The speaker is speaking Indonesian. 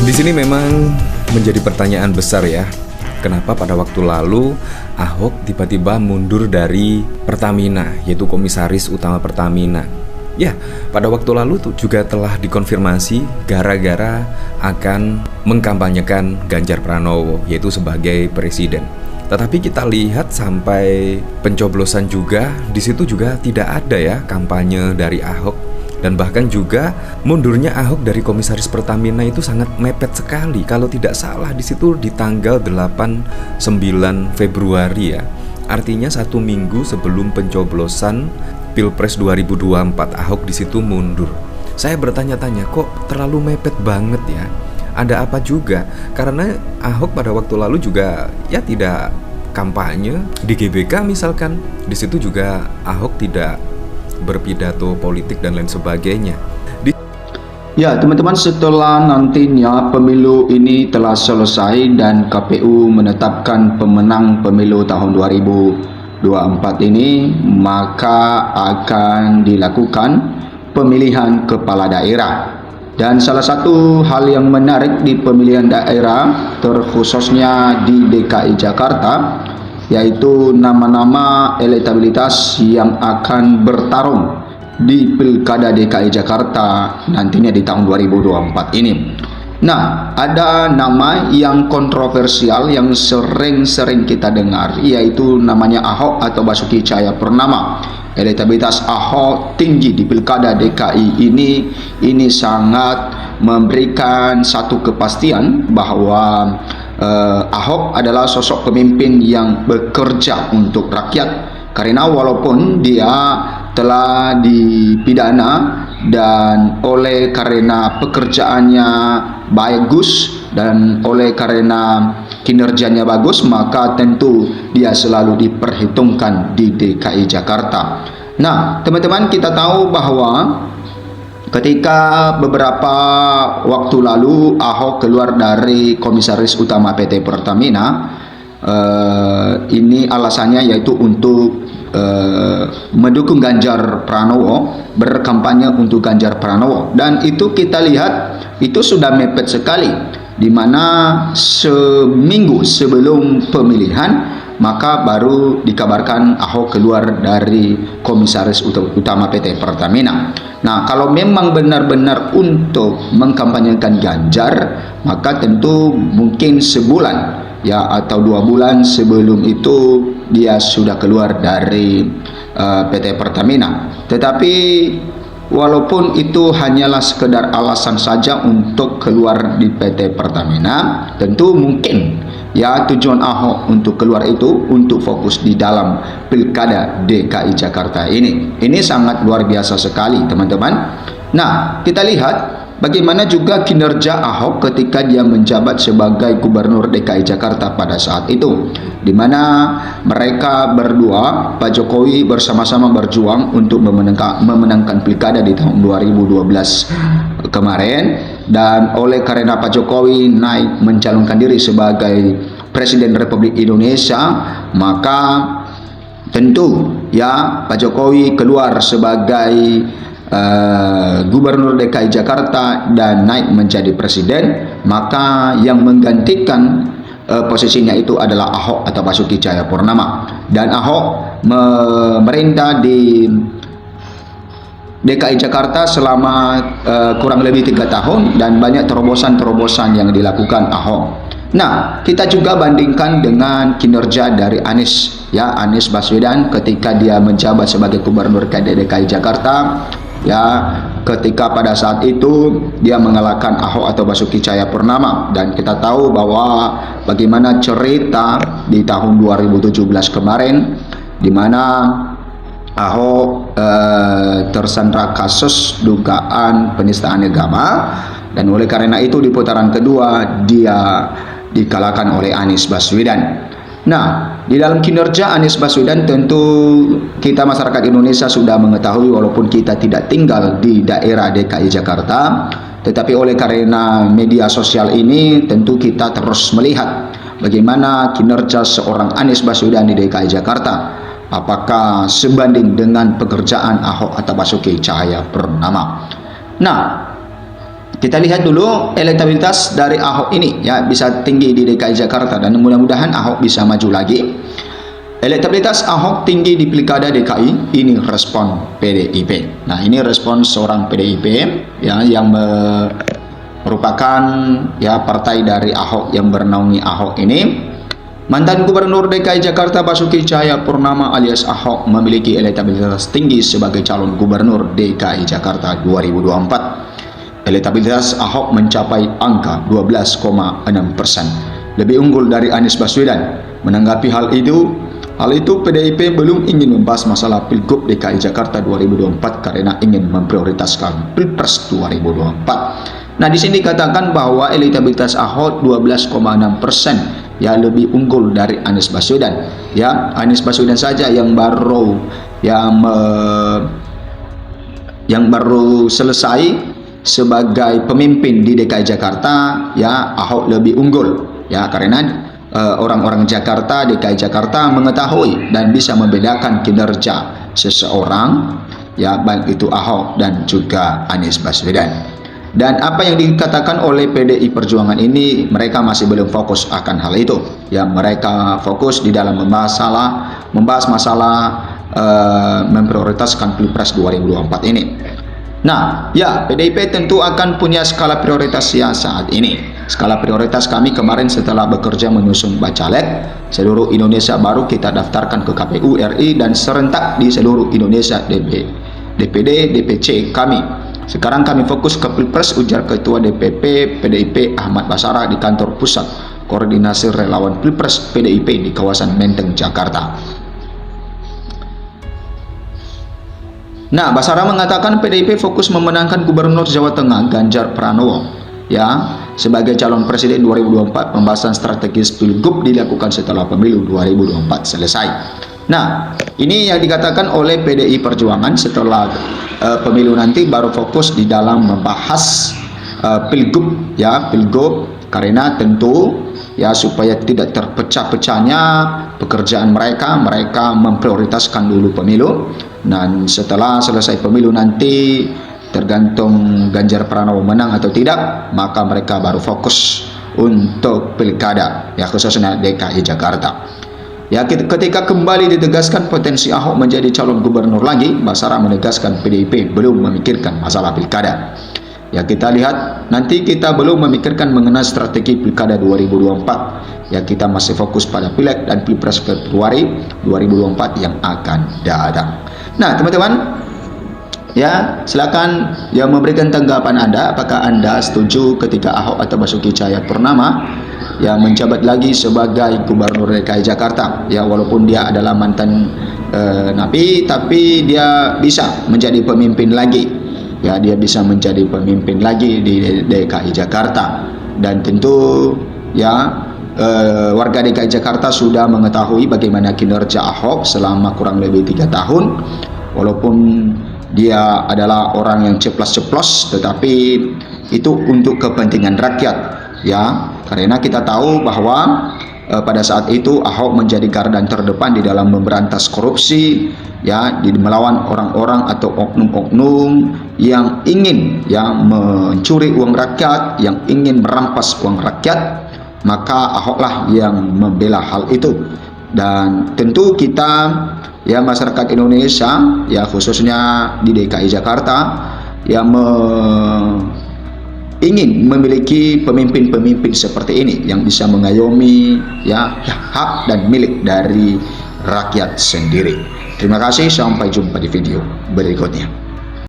Di sini memang menjadi pertanyaan besar ya. Kenapa pada waktu lalu Ahok tiba-tiba mundur dari Pertamina, yaitu Komisaris Utama Pertamina? Ya, pada waktu lalu tuh juga telah dikonfirmasi gara-gara akan mengkampanyekan Ganjar Pranowo, yaitu sebagai presiden. Tetapi kita lihat sampai pencoblosan juga, di situ juga tidak ada ya kampanye dari Ahok. Dan bahkan juga mundurnya Ahok dari Komisaris Pertamina itu sangat mepet sekali. Kalau tidak salah di situ di tanggal 8-9 Februari ya. Artinya 1 minggu sebelum pencoblosan Pilpres 2024, Ahok di situ mundur. Saya bertanya-tanya, kok terlalu mepet banget ya? Ada apa juga? Karena Ahok pada waktu lalu juga ya tidak kampanye di GBK misalkan. Di situ juga Ahok tidak berpidato politik dan lain sebagainya. Ya teman-teman, setelah nantinya pemilu ini telah selesai dan KPU menetapkan pemenang pemilu tahun 2024 ini, maka akan dilakukan pemilihan kepala daerah. Dan salah satu hal yang menarik di pemilihan daerah, terkhususnya di DKI Jakarta, yaitu nama-nama elektabilitas yang akan bertarung di Pilkada DKI Jakarta nantinya di tahun 2024 ini. Nah, ada nama yang kontroversial yang sering kita dengar, yaitu namanya Ahok atau Basuki Cahayapurnama. Elektabilitas Ahok tinggi di Pilkada DKI ini sangat memberikan satu kepastian bahwa Ahok adalah sosok pemimpin yang bekerja untuk rakyat, karena walaupun dia telah dipidana dan oleh karena pekerjaannya bagus dan oleh karena kinerjanya bagus, maka tentu dia selalu diperhitungkan di DKI Jakarta. Nah teman-teman, kita tahu bahwa ketika beberapa waktu lalu Ahok keluar dari Komisaris Utama PT Pertamina, ini alasannya yaitu untuk mendukung Ganjar Pranowo, berkampanye untuk Ganjar Pranowo. Dan itu kita lihat itu sudah mepet sekali, di mana seminggu sebelum pemilihan maka baru dikabarkan Ahok keluar dari Komisaris Utama PT Pertamina. Nah, kalau memang benar-benar untuk mengkampanyekan Ganjar, maka tentu mungkin sebulan ya atau 2 bulan sebelum itu dia sudah keluar dari PT Pertamina. Tetapi walaupun itu hanyalah sekedar alasan saja untuk keluar di PT Pertamina, tentu mungkin ya tujuan Ahok untuk keluar itu untuk fokus di dalam Pilkada DKI Jakarta ini. Ini sangat luar biasa sekali teman-teman. Nah, kita lihat bagaimana juga kinerja Ahok ketika dia menjabat sebagai Gubernur DKI Jakarta pada saat itu, di mana mereka berdua, Pak Jokowi bersama-sama berjuang untuk memenangkan Pilkada di tahun 2012 kemarin. Dan oleh karena Pak Jokowi naik mencalonkan diri sebagai Presiden Republik Indonesia, maka tentu ya Pak Jokowi keluar sebagai Gubernur DKI Jakarta dan naik menjadi presiden. Maka yang menggantikan posisinya itu adalah Ahok atau Basuki Cahayapurnama. Dan Ahok memerintah di DKI Jakarta selama kurang lebih 3 tahun dan banyak terobosan-terobosan yang dilakukan Ahok. Nah, kita juga bandingkan dengan kinerja dari Anies Baswedan ketika dia menjabat sebagai Gubernur DKI Jakarta. Ya, ketika pada saat itu dia mengalahkan Ahok atau Basuki Cahayapurnama, dan kita tahu bahwa bagaimana cerita di tahun 2017 kemarin, di mana Ahok tersandra kasus dugaan penistaan agama, dan oleh karena itu di putaran kedua dia dikalahkan oleh Anies Baswedan. Nah, di dalam kinerja Anies Baswedan tentu kita masyarakat Indonesia sudah mengetahui, walaupun kita tidak tinggal di daerah DKI Jakarta, tetapi oleh karena media sosial ini tentu kita terus melihat bagaimana kinerja seorang Anies Baswedan di DKI Jakarta. Apakah sebanding dengan pekerjaan Ahok atau Basuki Cahayapurnama? Nah, kita lihat dulu elektabilitas dari Ahok ini ya, bisa tinggi di DKI Jakarta dan mudah-mudahan Ahok bisa maju lagi. Elektabilitas Ahok tinggi di Pilkada DKI, ini respon PDIP. Nah, ini respon seorang PDIP ya, yang merupakan ya partai dari Ahok yang bernaungi Ahok ini. Mantan Gubernur DKI Jakarta Basuki Cahayapurnama alias Ahok memiliki elektabilitas tinggi sebagai calon Gubernur DKI Jakarta 2024. Elektabilitas Ahok mencapai angka 12,6%, lebih unggul dari Anies Baswedan. Menanggapi hal itu PDIP belum ingin membahas masalah Pilgub DKI Jakarta 2024 karena ingin memprioritaskan Pilpres 2024. Nah, di sini dikatakan bahwa elektabilitas Ahok 12,6%, ya lebih unggul dari Anies Baswedan. Ya, Anies Baswedan saja yang baru selesai sebagai pemimpin di DKI Jakarta, ya Ahok lebih unggul ya, karena orang-orang Jakarta, DKI Jakarta mengetahui dan bisa membedakan kinerja seseorang ya, baik itu Ahok dan juga Anies Baswedan. Dan apa yang dikatakan oleh PDI Perjuangan ini, mereka masih belum fokus akan hal itu ya, mereka fokus di dalam membahas masalah memprioritaskan Pilpres 2024 ini. Nah, ya PDIP tentu akan punya skala prioritas ya saat ini. Skala prioritas kami kemarin setelah bekerja menyusun Bacalek seluruh Indonesia, baru kita daftarkan ke KPU RI dan serentak di seluruh Indonesia DPD, DPC kami. Sekarang kami fokus ke Pilpres, ujar Ketua DPP PDIP Ahmad Basara di kantor pusat koordinasi relawan Pilpres PDIP di kawasan Menteng, Jakarta. Nah, Basara mengatakan PDIP fokus memenangkan Gubernur Jawa Tengah Ganjar Pranowo ya sebagai calon presiden 2024. Pembahasan strategis Pilgub dilakukan setelah pemilu 2024 selesai. Nah, ini yang dikatakan oleh PDI Perjuangan setelah pemilu nanti baru fokus di dalam membahas Pilgub ya, Pilgub, karena tentu ya supaya tidak terpecah-pecahnya pekerjaan mereka memprioritaskan dulu pemilu, dan setelah selesai pemilu nanti tergantung Ganjar Pranowo menang atau tidak, maka mereka baru fokus untuk pilkada ya, khususnya DKI Jakarta. Ya, ketika kembali ditegaskan potensi Ahok menjadi calon gubernur lagi, Basara menegaskan PDIP belum memikirkan masalah pilkada. Ya, kita lihat nanti, kita belum memikirkan mengenai strategi pilkada 2024. Ya, kita masih fokus pada Pileg dan Pilpres Februari 2024 yang akan datang. Nah, teman-teman, ya silakan yang memberikan tanggapan Anda. Apakah Anda setuju ketika Ahok atau Basuki Cahayapurnama yang menjabat lagi sebagai Gubernur DKI Jakarta? Ya, walaupun dia adalah mantan napi, tapi dia bisa menjadi pemimpin lagi. Ya, dia bisa menjadi pemimpin lagi di DKI Jakarta. Dan tentu ya warga DKI Jakarta sudah mengetahui bagaimana kinerja Ahok selama kurang lebih 3 tahun. Walaupun dia adalah orang yang ceplas-ceplos, tetapi itu untuk kepentingan rakyat ya, karena kita tahu bahwa pada saat itu Ahok menjadi garda terdepan di dalam memberantas korupsi ya, melawan orang-orang atau oknum-oknum yang ingin mencuri uang rakyat, yang ingin merampas uang rakyat. Maka Ahoklah yang membela hal itu. Dan tentu kita ya, masyarakat Indonesia ya, khususnya di DKI Jakarta yang ingin memiliki pemimpin-pemimpin seperti ini yang bisa mengayomi ya hak dan milik dari rakyat sendiri. Terima kasih, sampai jumpa di video berikutnya.